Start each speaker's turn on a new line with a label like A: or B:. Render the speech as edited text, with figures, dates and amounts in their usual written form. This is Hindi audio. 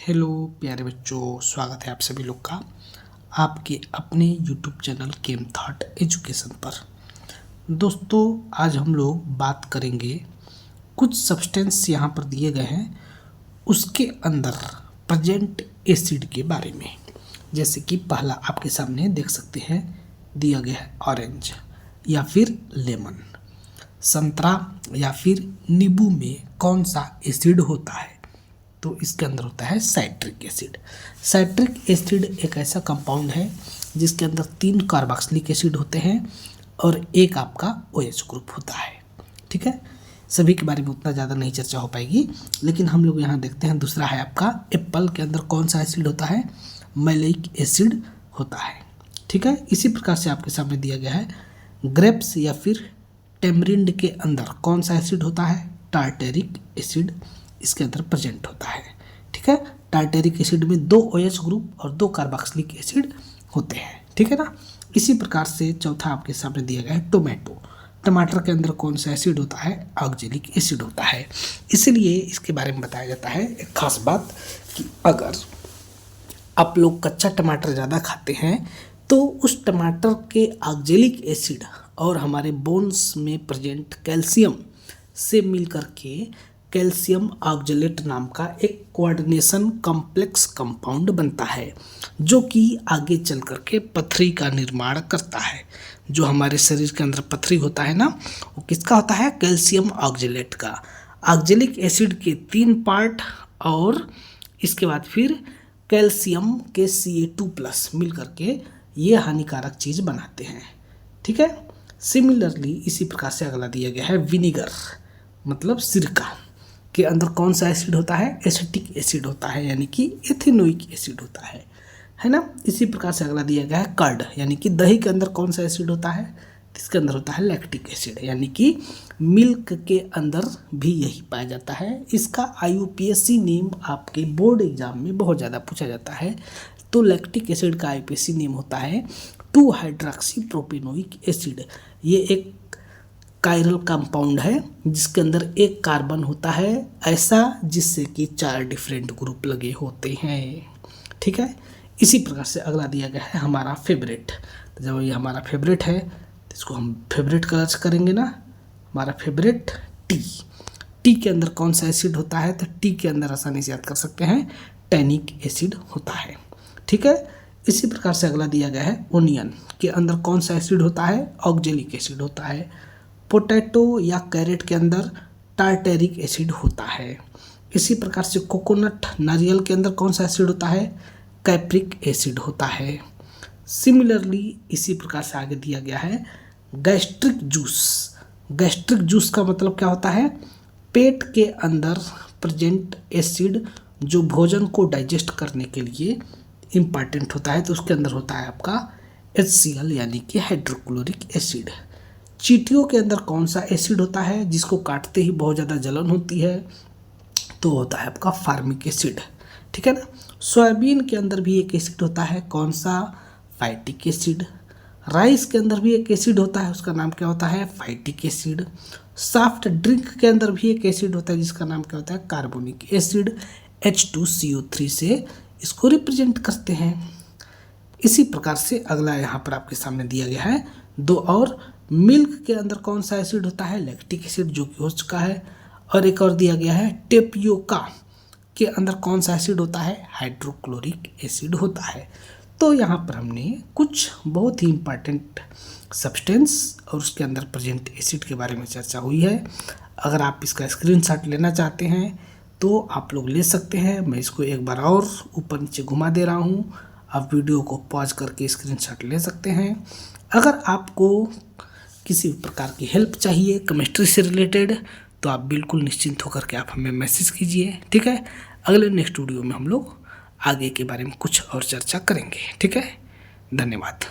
A: हेलो प्यारे बच्चों, स्वागत है आप सभी लोग का आपके अपने YouTube चैनल केम थॉट एजुकेशन पर। दोस्तों, आज हम लोग बात करेंगे कुछ सब्सटेंस यहाँ पर दिए गए हैं उसके अंदर प्रेजेंट एसिड के बारे में। जैसे कि पहला आपके सामने देख सकते हैं दिया गया है ऑरेंज या फिर लेमन, संतरा या फिर नींबू में कौन सा एसिड होता है? तो इसके अंदर होता है साइट्रिक एसिड। साइट्रिक एसिड एक ऐसा कंपाउंड है जिसके अंदर 3 कार्बोक्सिलिक एसिड होते हैं और एक आपका OH ग्रुप होता है। ठीक है, सभी के बारे में उतना ज़्यादा नहीं चर्चा हो पाएगी, लेकिन हम लोग यहाँ देखते हैं। दूसरा है आपका एप्पल के अंदर कौन सा एसिड होता है? मैलिक एसिड होता है। ठीक है, इसी प्रकार से आपके सामने दिया गया है ग्रेप्स या फिर टेमरिंड के अंदर कौन सा एसिड होता है? टार्टेरिक एसिड इसके अंदर प्रेजेंट होता है। ठीक है, टार्टेरिक एसिड में 2 OH ग्रुप और 2 कार्बोक्सिलिक एसिड होते हैं। ठीक है ना। इसी प्रकार से चौथा आपके सामने दिया गया है टोमेटो। टमाटर के अंदर कौन सा एसिड होता है? ऑक्जेलिक एसिड होता है। इसलिए इसके बारे में बताया जाता है एक खास बात कि अगर आप लोग कच्चा टमाटर ज़्यादा खाते हैं तो उस टमाटर के ऑक्जेलिक एसिड और हमारे बोन्स में प्रेजेंट कैल्शियम से मिल करके कैल्शियम ऑक्जेलेट नाम का एक कोऑर्डिनेशन कॉम्प्लेक्स कंपाउंड बनता है, जो कि आगे चल करके पथरी का निर्माण करता है। जो हमारे शरीर के अंदर पथरी होता है ना, वो किसका होता है? कैल्शियम ऑक्जेलेट का। ऑक्जेलिक एसिड के 3 पार्ट और इसके बाद फिर कैल्शियम के Ca2+ मिल करके ये हानिकारक चीज़ बनाते हैं। ठीक है। सिमिलरली इसी प्रकार से अगला दिया गया है विनीगर, मतलब सिरका के अंदर कौन सा एसिड होता है? एसिटिक एसिड होता है, यानी कि एथेनोइक एसिड होता है ना। इसी प्रकार से अगला दिया गया है कर्ड, यानी कि दही के अंदर कौन सा एसिड होता है? इसके अंदर होता है लैक्टिक एसिड, यानी कि मिल्क के अंदर भी यही पाया जाता है। इसका IUPAC नेम आपके बोर्ड एग्जाम में बहुत ज़्यादा पूछा जाता है। तो लैक्टिक एसिड का IUPAC नेम होता है 2 हाइड्रोक्सी प्रोपेनोइक एसिड। ये एक कायरल कंपाउंड है जिसके अंदर एक कार्बन होता है ऐसा जिससे कि 4 डिफरेंट ग्रुप लगे होते हैं। ठीक है। इसी प्रकार से अगला दिया गया है हमारा फेवरेट। तो जब ये हमारा फेवरेट है तो इसको हम फेवरेट कलर्स करेंगे ना। हमारा फेवरेट टी के अंदर कौन सा एसिड होता है? तो टी के अंदर आसानी से याद कर सकते हैं टैनिक एसिड होता है। ठीक है। इसी प्रकार से अगला दिया गया है ओनियन के अंदर कौन सा एसिड होता है? ऑक्जेलिक एसिड होता है। पोटैटो या कैरेट के अंदर टार्टेरिक एसिड होता है। इसी प्रकार से कोकोनट नारियल के अंदर कौन सा एसिड होता है? कैप्रिक एसिड होता है। सिमिलरली इसी प्रकार से आगे दिया गया है गैस्ट्रिक जूस। गैस्ट्रिक जूस का मतलब क्या होता है? पेट के अंदर प्रेजेंट एसिड जो भोजन को डाइजेस्ट करने के लिए इम्पॉर्टेंट होता है, तो उसके अंदर होता है आपका HCl, यानी कि हाइड्रोक्लोरिक एसिड। चींटियों के अंदर कौन सा एसिड होता है जिसको काटते ही बहुत ज़्यादा जलन होती है? तो होता है आपका फार्मिक एसिड। ठीक है ना। सोयाबीन के अंदर भी एक एसिड होता है, कौन सा? Phytic acid. राइस के अंदर भी एक एसिड होता है, उसका नाम क्या होता है? Phytic acid. सॉफ्ट ड्रिंक के अंदर भी एक एसिड होता है जिसका नाम क्या होता है? Carbonic acid. H2CO3 से इसको रिप्रेजेंट करते हैं। इसी प्रकार से अगला यहाँ पर आपके सामने दिया गया है 2 और। मिल्क के अंदर कौन सा एसिड होता है? लैक्टिक एसिड, जो कि हो चुका है। और एक और दिया गया है टेपियोका के अंदर कौन सा एसिड होता है? हाइड्रोक्लोरिक एसिड होता है। तो यहाँ पर हमने कुछ बहुत ही इम्पॉर्टेंट सब्सटेंस और उसके अंदर प्रेजेंट एसिड के बारे में चर्चा हुई है। अगर आप इसका स्क्रीनशॉट लेना चाहते हैं तो आप लोग ले सकते हैं। मैं इसको एक बार और ऊपर नीचे घुमा दे रहा हूँ, आप वीडियो को पॉज करके स्क्रीनशॉट ले सकते हैं। अगर आपको किसी प्रकार की हेल्प चाहिए केमिस्ट्री से रिलेटेड तो आप बिल्कुल निश्चिंत होकर के आप हमें मैसेज कीजिए। ठीक है। अगले नेक्स्ट वीडियो में हम लोग आगे के बारे में कुछ और चर्चा करेंगे। ठीक है। धन्यवाद।